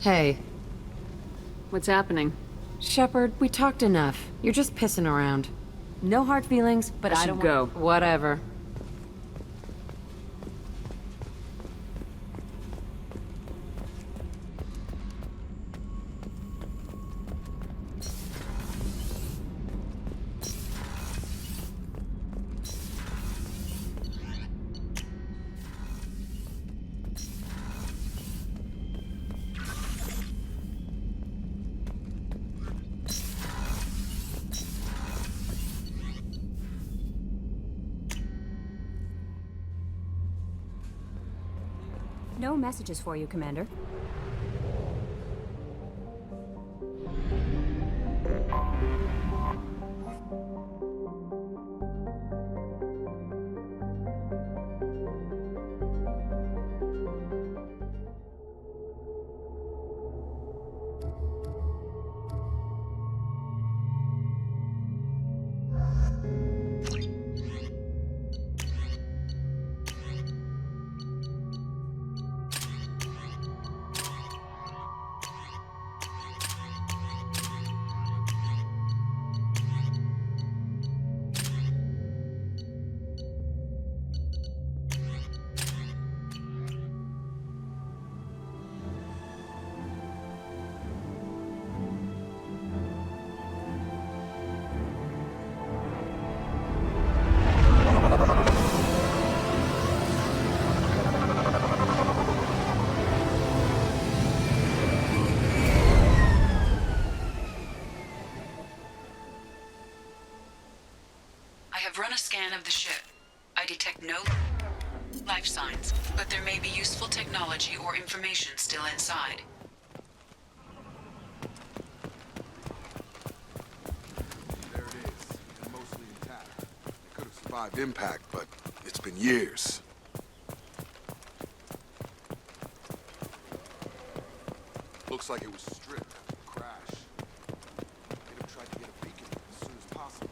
Hey. What's happening? Shepard, we talked enough. You're just pissing around. No hard feelings, but I I should don't go. Whatever. No messages for you, Commander. I have run a scan of the ship. I detect no life signs, but there may be useful technology or information still inside. There it is, and mostly intact. It could have survived impact, but it's been years. Looks like it was stripped after the crash. They'd have tried to get a beacon as soon as possible.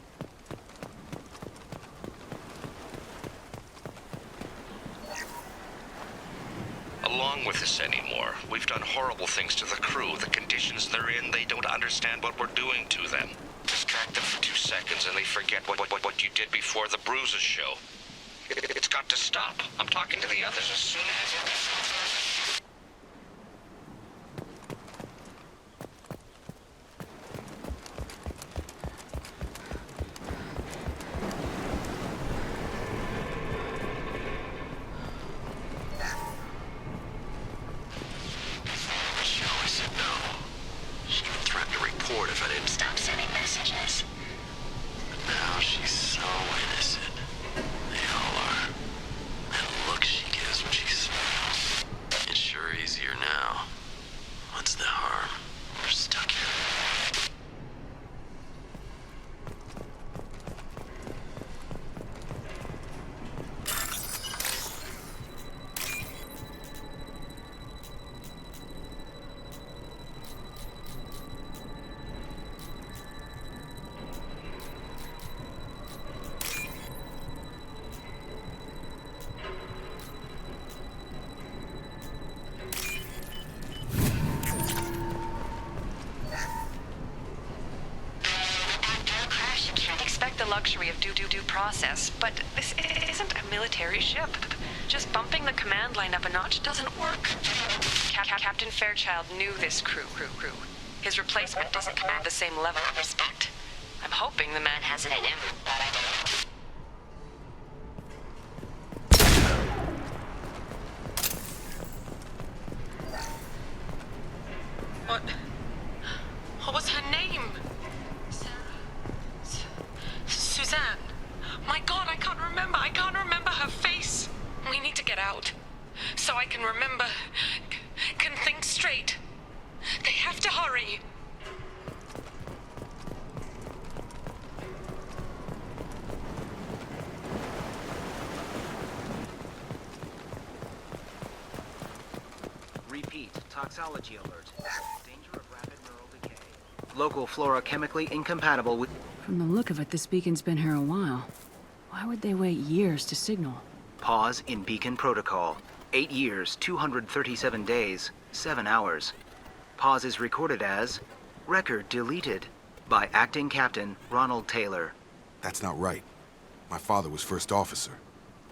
Along with this anymore. We've done horrible things to the crew. The conditions they're in, they don't understand what we're doing to them. Distract them for 2 seconds and they forget what you did before the bruises show. It's got to stop. I'm talking to the others as soon as... If I didn't stop sending messages. But now she's so innocent. They all are. That look she gives when she smiles. It's sure easier now. What's the harm? We're stuck here. The luxury of due process, but this isn't a military ship. Just bumping the command line up a notch doesn't work. Captain Fairchild knew this crew. His replacement doesn't command the same level of respect. I'm hoping the man has it in him. What was her name? Suzanne. My God, I can't remember. I can't remember her face. We need to get out. So I can remember. Can think straight. They have to hurry. Repeat. Toxology alert. Danger of rapid neural decay. Local flora chemically incompatible with... From the look of it, this beacon's been here a while. Why would they wait years to signal? Pause in beacon protocol. 8 years, 237 days, 7 hours. Pause is recorded as record deleted by Acting Captain Ronald Taylor. That's not right. My father was first officer.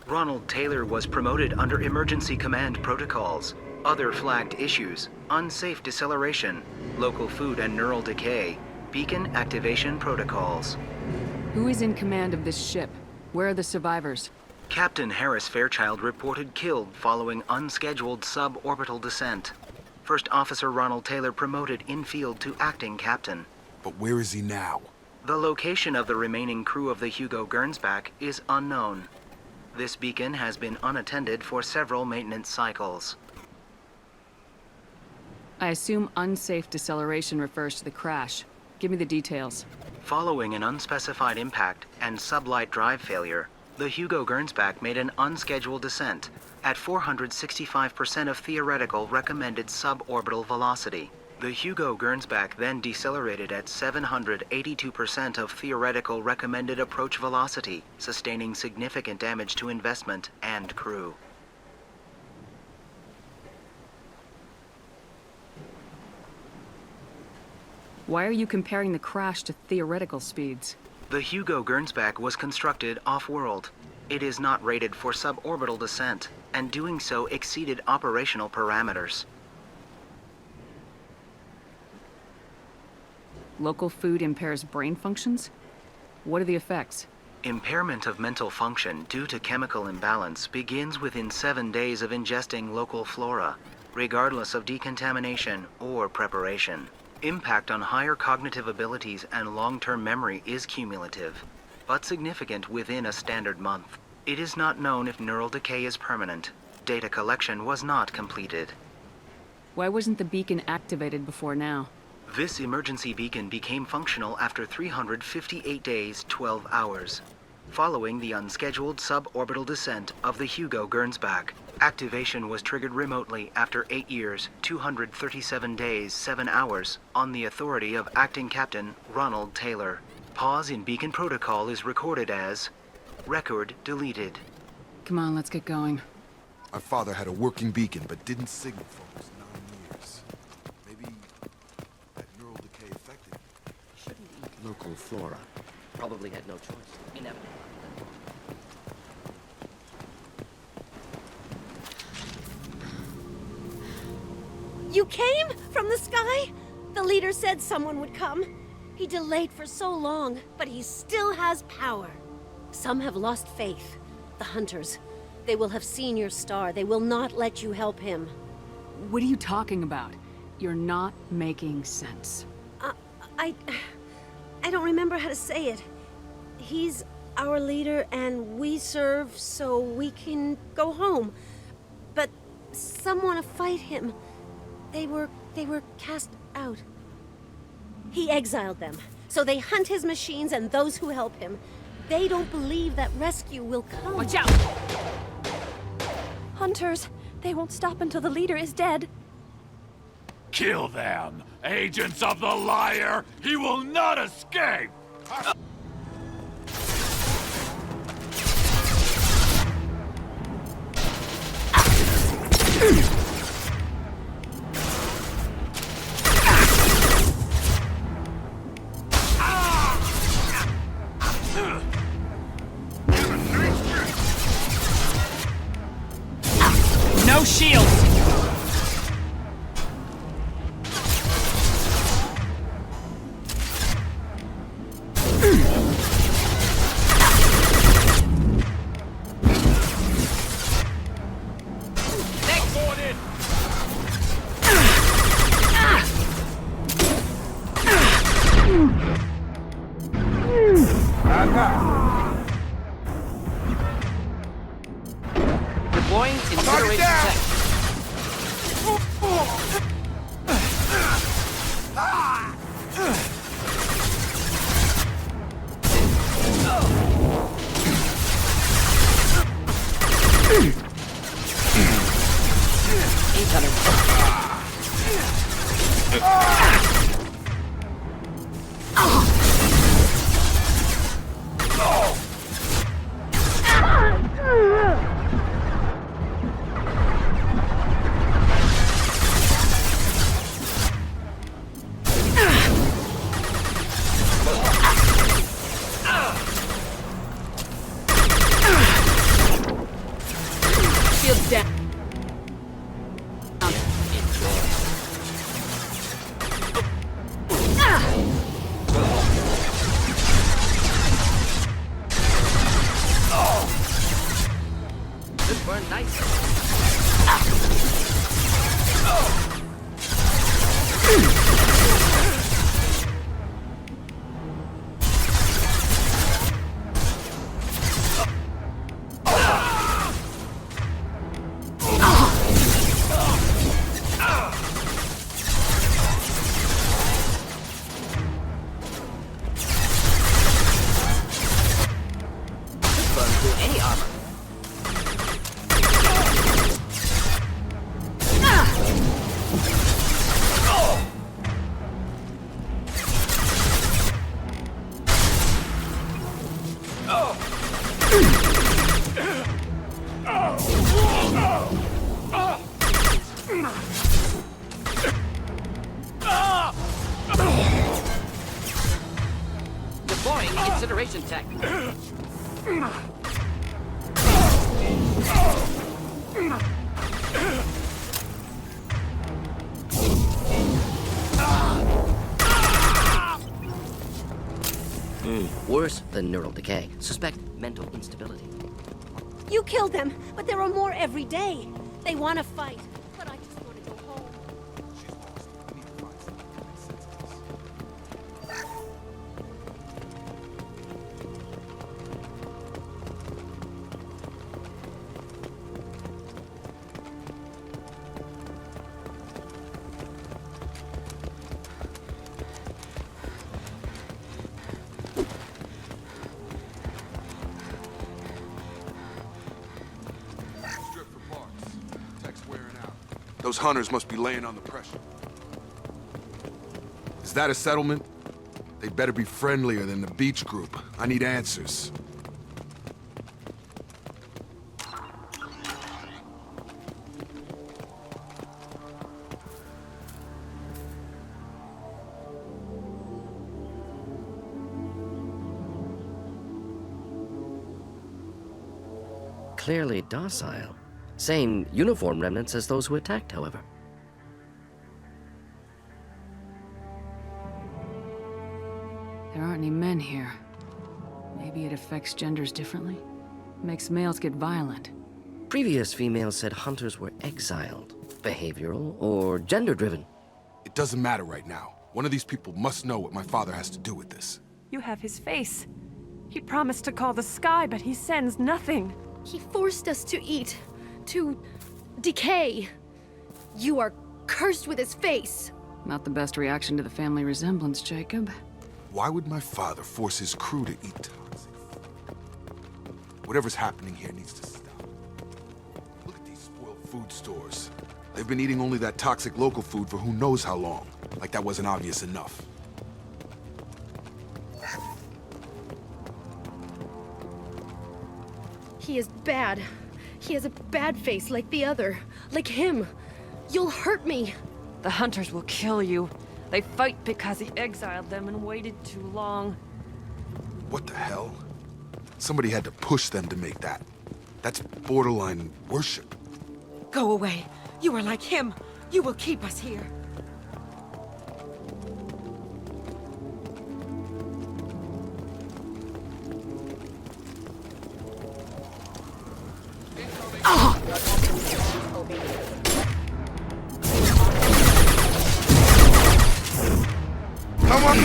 Ronald Taylor was promoted under emergency command protocols. Other flagged issues: unsafe deceleration, local food and neural decay, beacon activation protocols. Who is in command of this ship? Where are the survivors? Captain Harris Fairchild reported killed following unscheduled suborbital descent. First Officer Ronald Taylor promoted in-field to acting captain. But where is he now? The location of the remaining crew of the Hugo Gernsback is unknown. This beacon has been unattended for several maintenance cycles. I assume unsafe deceleration refers to the crash. Give me the details. Following an unspecified impact and sublight drive failure, the Hugo Gernsback made an unscheduled descent at 465% of theoretical recommended suborbital velocity. The Hugo Gernsback then decelerated at 782% of theoretical recommended approach velocity, sustaining significant damage to investment and crew. Why are you comparing the crash to theoretical speeds? The Hugo Gernsback was constructed off-world. It is not rated for suborbital descent, and doing so exceeded operational parameters. Local food impairs brain functions? What are the effects? Impairment of mental function due to chemical imbalance begins within 7 days of ingesting local flora, regardless of decontamination or preparation. Impact on higher cognitive abilities and long-term memory is cumulative, but significant within a standard month. It is not known if neural decay is permanent. Data collection was not completed. Why wasn't the beacon activated before now? This emergency beacon became functional after 358 days, 12 hours, following the unscheduled suborbital descent of the Hugo Gernsback. Activation was triggered remotely after 8 years, 237 days, 7 hours, on the authority of Acting Captain Ronald Taylor. Pause in beacon protocol is recorded as record deleted. Come on, let's get going. My father had a working beacon, but didn't signal for almost 9 years. Maybe that neural decay affected him. Shouldn't eat local flora. Probably had no choice. Inevitable. You came? From the sky? The leader said someone would come. He delayed for so long, but he still has power. Some have lost faith. The Hunters. They will have seen your star. They will not let you help him. What are you talking about? You're not making sense. I don't remember how to say it. He's our leader and we serve so we can go home. But some want to fight him. They were cast out. He exiled them, so they hunt his machines and those who help him. They don't believe that rescue will come. Watch out! Hunters, they won't stop until the leader is dead. Kill them! Agents of the liar! He will not escape! No shields! Deploying incinerator tech. incineration tech. Worse than neural decay. Suspect mental instability. You killed them, but there are more every day. They want to fight, but I just want to go home. She's lost. We need to find something that makes sense to us. Strip for parts. Tech's wearing out. Those hunters must be laying on the pressure. Is that a settlement? They better be friendlier than the beach group. I need answers. Clearly docile. Same uniform remnants as those who attacked, however. There aren't any men here. Maybe it affects genders differently? Makes males get violent. Previous females said hunters were exiled, behavioral, or gender-driven. It doesn't matter right now. One of these people must know what my father has to do with this. You have his face. He promised to call the sky, but he sends nothing. He forced us to eat, to decay. You are cursed with his face. Not the best reaction to the family resemblance, Jacob. Why would my father force his crew to eat toxic food? Whatever's happening here needs to stop. Look at these spoiled food stores. They've been eating only that toxic local food for who knows how long. Like that wasn't obvious enough. He is bad. He has a bad face like the other. Like him. You'll hurt me. The hunters will kill you. They fight because he exiled them and waited too long. What the hell? Somebody had to push them to make that. That's borderline worship. Go away. You are like him. You will keep us here. Come on!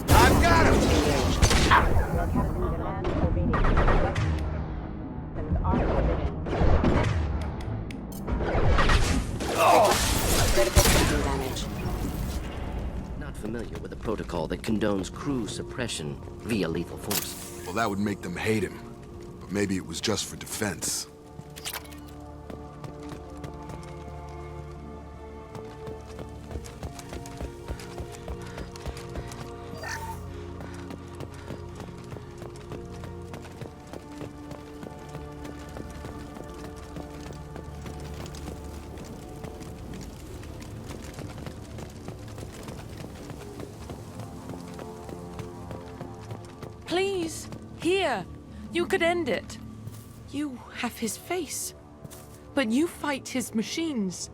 I've got him! Not familiar with a protocol that condones crew suppression via lethal force. Well, that would make them hate him. But maybe it was just for defense. Please, here. You could end it. You have his face. But you fight his machines.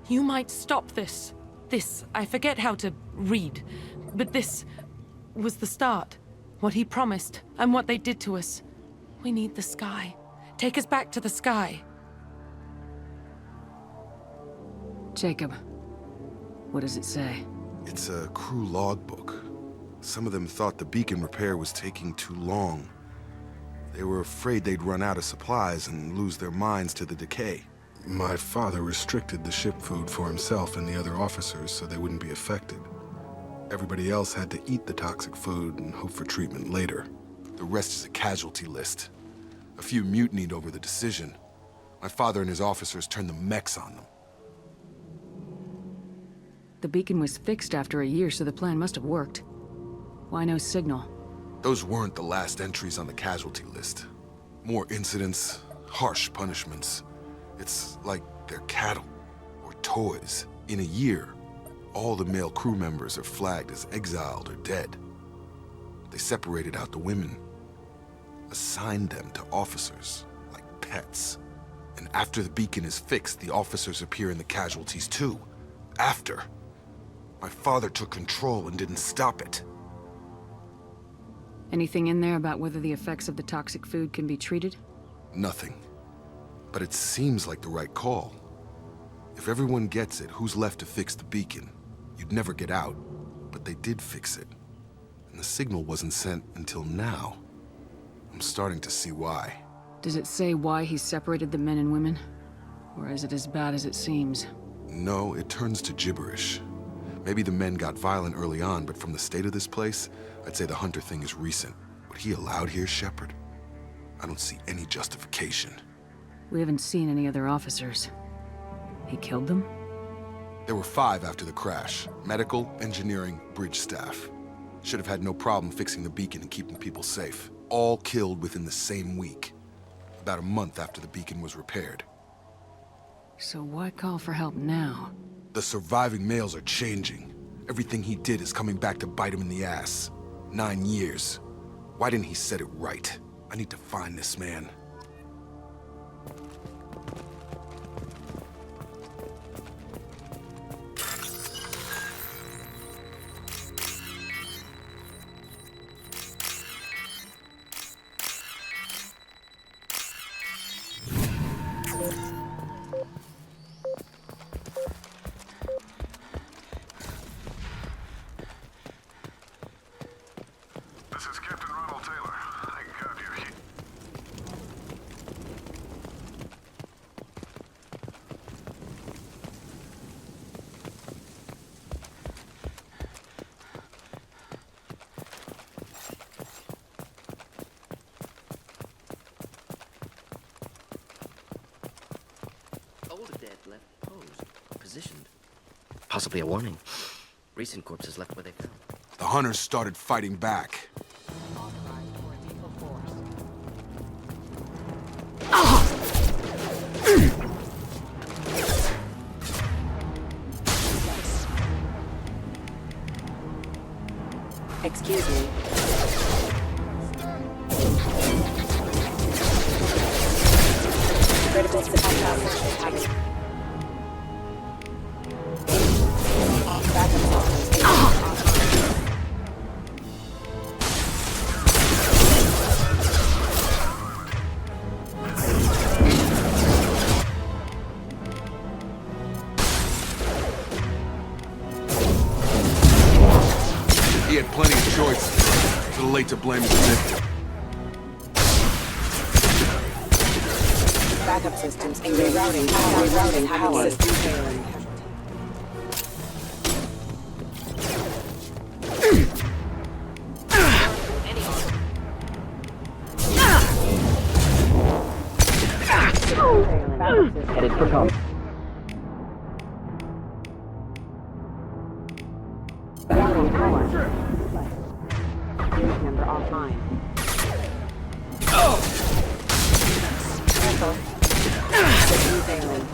You might stop this. This, I forget how to read. But this was the start. What he promised, and what they did to us. We need the sky. Take us back to the sky. Jacob, what does it say? It's a crew logbook. Some of them thought the beacon repair was taking too long. They were afraid they'd run out of supplies and lose their minds to the decay. My father restricted the ship food for himself and the other officers so they wouldn't be affected. Everybody else had to eat the toxic food and hope for treatment later. The rest is a casualty list. A few mutinied over the decision. My father and his officers turned the mechs on them. The beacon was fixed after a year, so the plan must have worked. Why no signal? Those weren't the last entries on the casualty list. More incidents, harsh punishments. It's like they're cattle or toys. In a year, all the male crew members are flagged as exiled or dead. They separated out the women, assigned them to officers, like pets. And after the beacon is fixed, the officers appear in the casualties too. After. My father took control and didn't stop it. Anything in there about whether the effects of the toxic food can be treated? Nothing. But it seems like the right call. If everyone gets it, who's left to fix the beacon? You'd never get out, but they did fix it. And the signal wasn't sent until now. I'm starting to see why. Does it say why he separated the men and women? Or is it as bad as it seems? No, it turns to gibberish. Maybe the men got violent early on, but from the state of this place, I'd say the Hunter thing is recent. What he allowed here, Shepard? I don't see any justification. We haven't seen any other officers. He killed them? There were 5 after the crash. Medical, engineering, bridge staff. Should have had no problem fixing the beacon and keeping people safe. All killed within the same week. About a month after the beacon was repaired. So why call for help now? The surviving males are changing. Everything he did is coming back to bite him in the ass. 9 years. Why didn't he set it right? I need to find this man. This is Captain Ronald Taylor. I can copy you. Older dead left posed, positioned. Possibly a warning. Recent corpses left where they fell. The Hunters started fighting back. Excuse me. Critical success. He had plenty of choices. Too late to blame his victim. Backup systems rerouting power. System failing. Headed for home. Routing power. Unit number offline. Careful. System failing.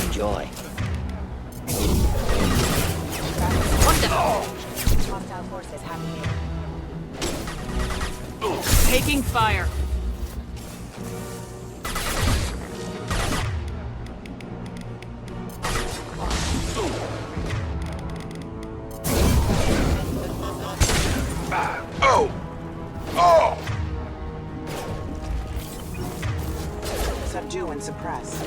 Enjoy. Hostile forces have me. Taking fire. Oh! Oh! Subdue and suppress.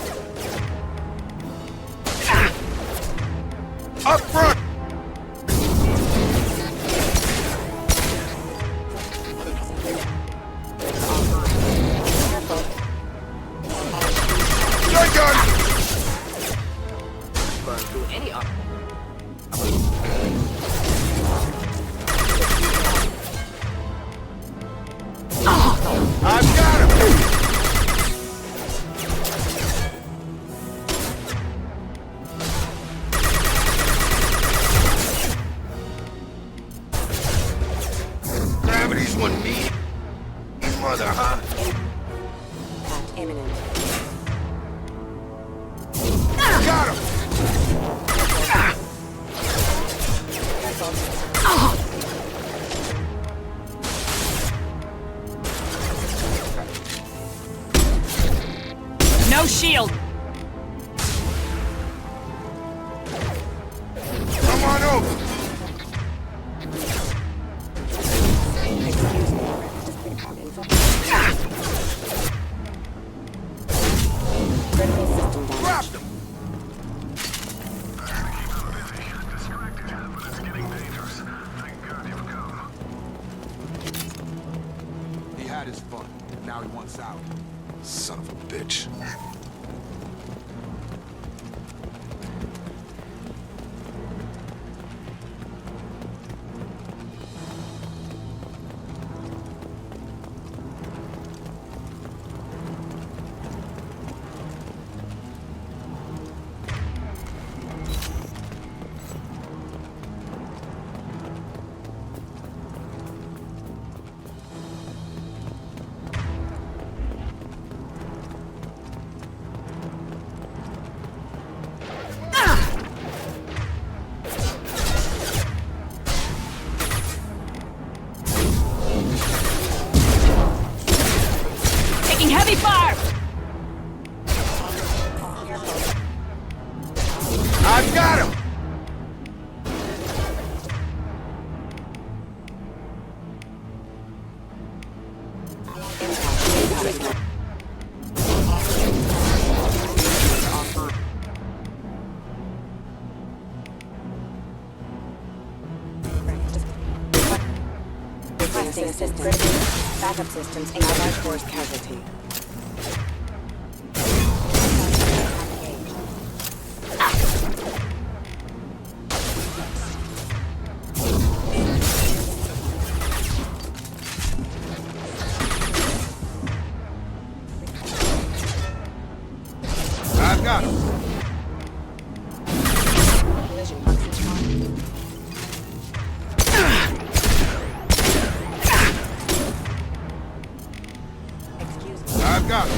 Up front! Burn through any armor. I've got him! No shield! Come on over! Grab them! He had his fun. Now he wants out. Son of a bitch. Heavy fire! I've got him! Requesting assistance. Backup systems and large force casualty. I've got him. I've got him.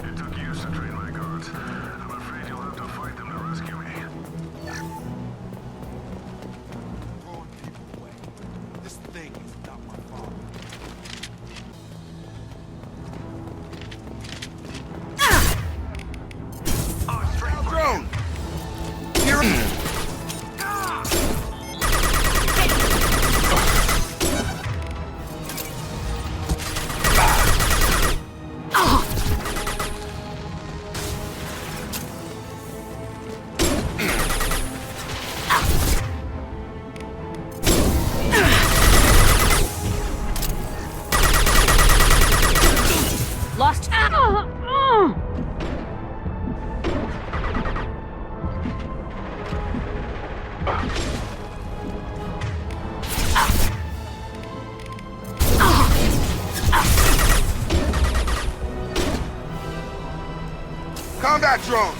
It took years to train my guards. I'm afraid you'll have to fight them to rescue me. Throwing people away. This thing is not my fault. Drone! Here. Lost. Combat drone!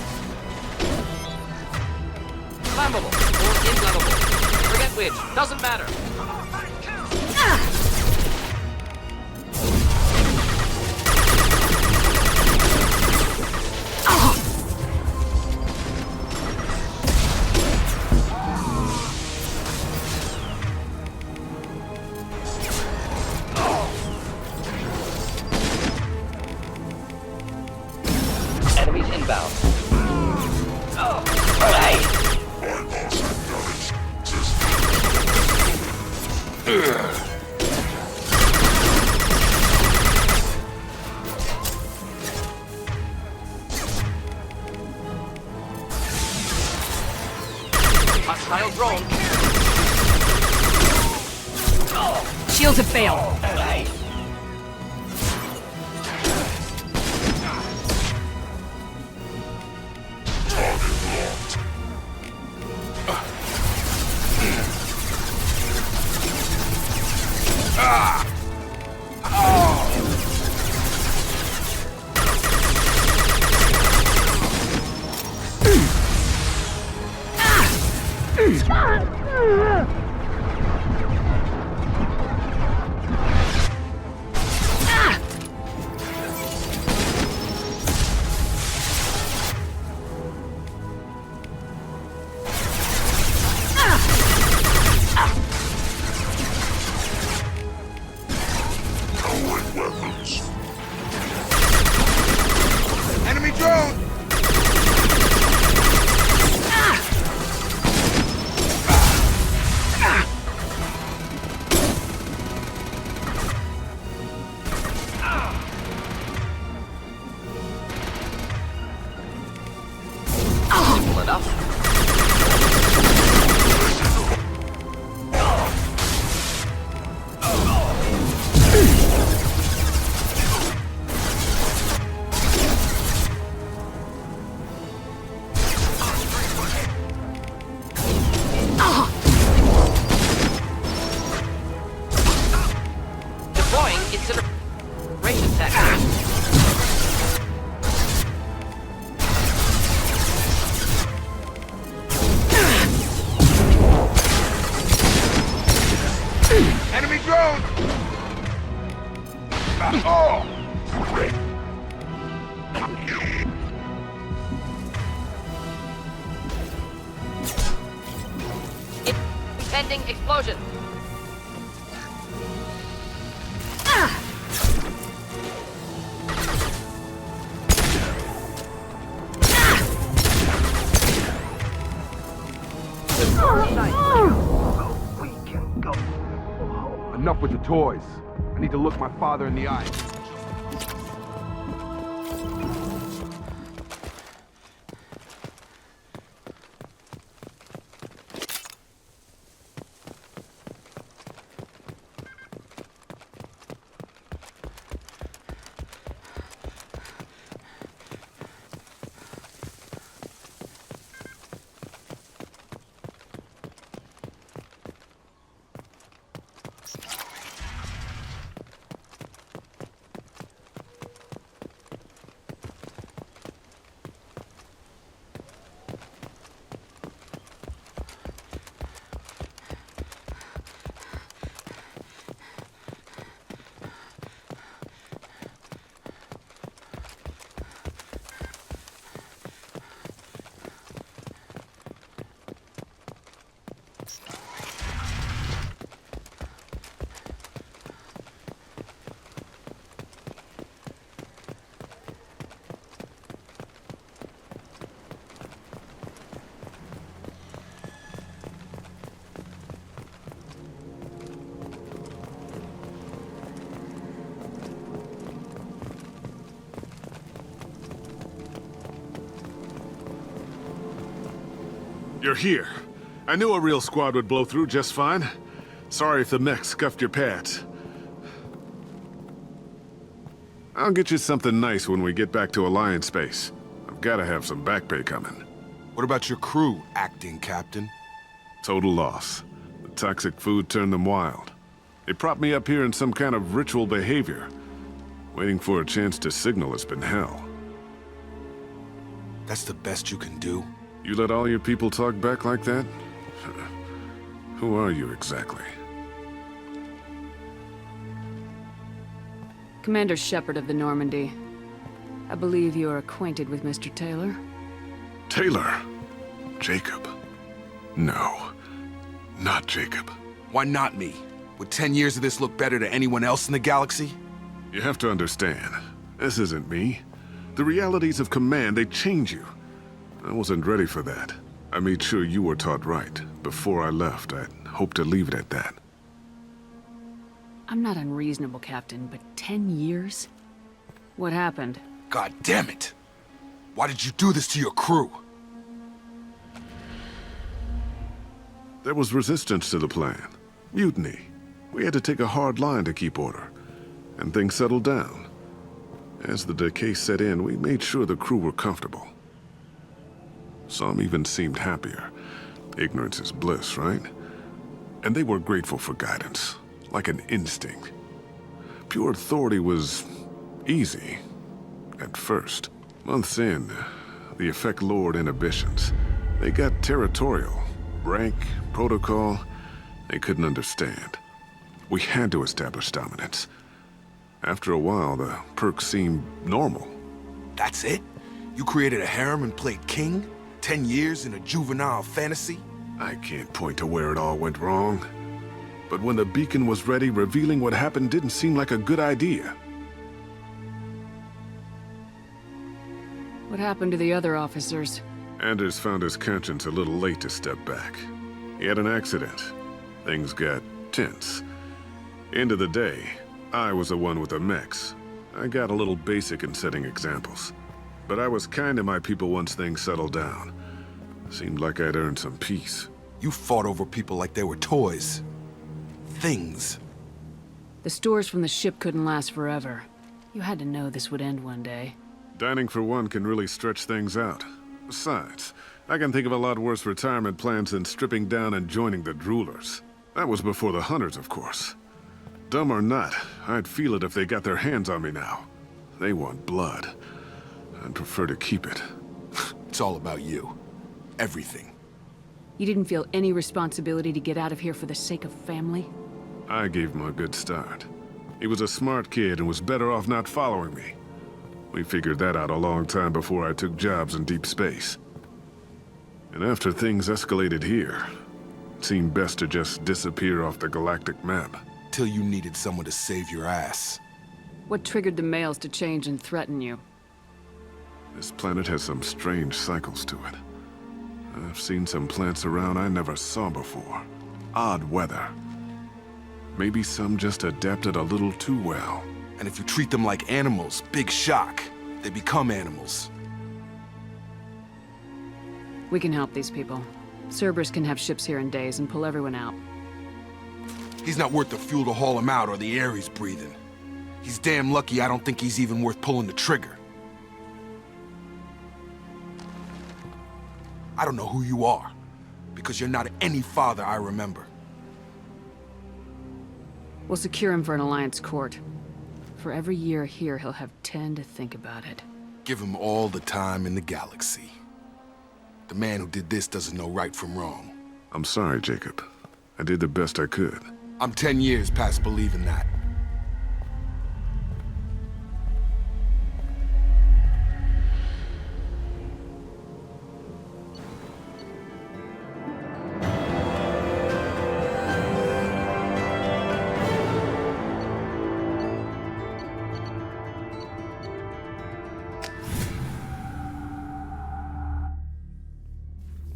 Flammable or inflammable. Forget which. Doesn't matter. Enemies inbound. Hostile drone. Shields have failed. Deploying incineration tech. Enemy drone! Oh! Pending explosion. Enough with the toys. I need to look my father in the eye. You're here. I knew a real squad would blow through just fine. Sorry if the mech scuffed your pads. I'll get you something nice when we get back to Alliance base. I've gotta have some back pay coming. What about your crew, acting captain? Total loss. The toxic food turned them wild. They propped me up here in some kind of ritual behavior. Waiting for a chance to signal has been hell. That's the best you can do? You let all your people talk back like that? Who are you exactly? Commander Shepard of the Normandy. I believe you are acquainted with Mr. Taylor. Taylor? Jacob? No, not Jacob. Why not me? Would 10 years of this look better to anyone else in the galaxy? You have to understand, this isn't me. The realities of command, they change you. I wasn't ready for that. I made sure you were taught right. Before I left, I hoped to leave it at that. I'm not unreasonable, Captain, but 10 years? What happened? God damn it! Why did you do this to your crew? There was resistance to the plan. Mutiny. We had to take a hard line to keep order. And things settled down. As the decay set in, we made sure the crew were comfortable. Some even seemed happier. Ignorance is bliss, right? And they were grateful for guidance, like an instinct. Pure authority was easy, at first. Months in, the effect lowered inhibitions. They got territorial. Rank, protocol, they couldn't understand. We had to establish dominance. After a while, the perks seemed normal. That's it? You created a harem and played king? 10 years in a juvenile fantasy? I can't point to where it all went wrong. But when the beacon was ready, revealing what happened didn't seem like a good idea. What happened to the other officers? Anders found his conscience a little late to step back. He had an accident. Things got tense. End of the day, I was the one with the mechs. I got a little basic in setting examples. But I was kind to my people once things settled down. Seemed like I'd earned some peace. You fought over people like they were toys. Things. The stores from the ship couldn't last forever. You had to know this would end one day. Dining for one can really stretch things out. Besides, I can think of a lot worse retirement plans than stripping down and joining the Droolers. That was before the Hunters, of course. Dumb or not, I'd feel it if they got their hands on me now. They want blood. I'd prefer to keep it. It's all about you. Everything. You didn't feel any responsibility to get out of here for the sake of family? I gave him a good start. He was a smart kid and was better off not following me. We figured that out a long time before I took jobs in deep space. And after things escalated here, it seemed best to just disappear off the galactic map. Till you needed someone to save your ass. What triggered the males to change and threaten you? This planet has some strange cycles to it. I've seen some plants around I never saw before. Odd weather. Maybe some just adapted a little too well. And if you treat them like animals, big shock. They become animals. We can help these people. Cerberus can have ships here in days and pull everyone out. He's not worth the fuel to haul him out or the air he's breathing. He's damn lucky I don't think he's even worth pulling the trigger. I don't know who you are, because you're not any father I remember. We'll secure him for an Alliance court. For every year here, he'll have 10 to think about it. Give him all the time in the galaxy. The man who did this doesn't know right from wrong. I'm sorry, Jacob. I did the best I could. I'm 10 years past believing that.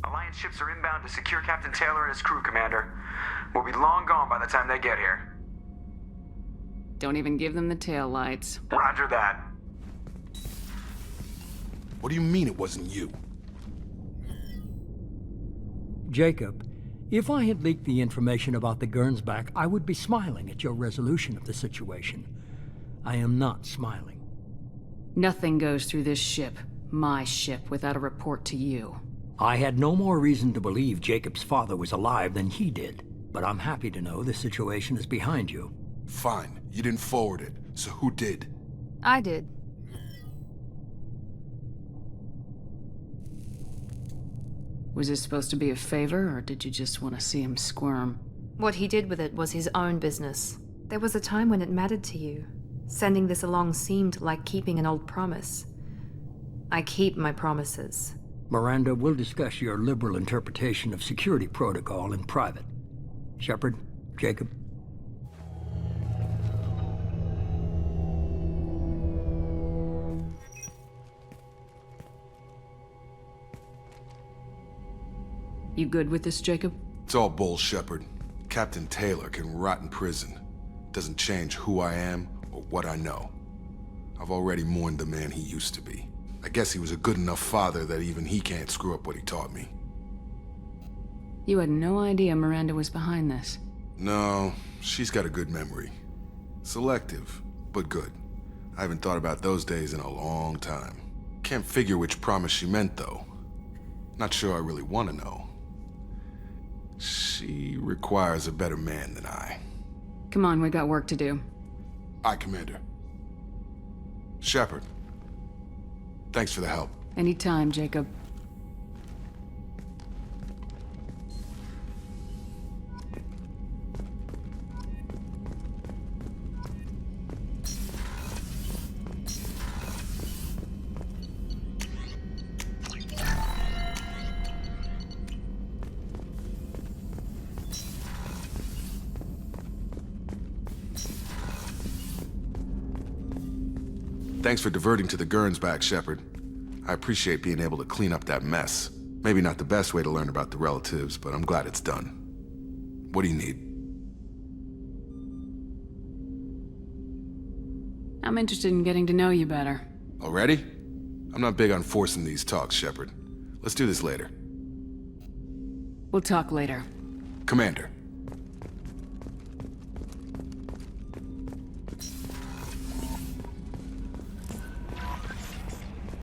Alliance ships are inbound to secure Captain Taylor and his crew, Commander. We'll be long gone by the time they get here. Don't even give them the tail lights. Roger that. What do you mean it wasn't you? Jacob, if I had leaked the information about the Gernsback, I would be smiling at your resolution of the situation. I am not smiling. Nothing goes through this ship, my ship, without a report to you. I had no more reason to believe Jacob's father was alive than he did, but I'm happy to know the situation is behind you. Fine. You didn't forward it, so who did? I did. Was this supposed to be a favor, or did you just want to see him squirm? What he did with it was his own business. There was a time when it mattered to you. Sending this along seemed like keeping an old promise. I keep my promises. Miranda, we'll discuss your liberal interpretation of security protocol in private. Shepard, Jacob. You good with this, Jacob? It's all bull, Shepard. Captain Taylor can rot in prison. Doesn't change who I am or what I know. I've already mourned the man he used to be. I guess he was a good enough father that even he can't screw up what he taught me. You had no idea Miranda was behind this. No, she's got a good memory. Selective, but good. I haven't thought about those days in a long time. Can't figure which promise she meant, though. Not sure I really want to know. She requires a better man than I. Come on, we got work to do. Aye, Commander. Shepard. Thanks for the help. Anytime, Jacob. Thanks for diverting to the Gernsback, Shepard. I appreciate being able to clean up that mess. Maybe not the best way to learn about the relatives, but I'm glad it's done. What do you need? I'm interested in getting to know you better. Already? I'm not big on forcing these talks, Shepard. Let's do this later. We'll talk later. Commander,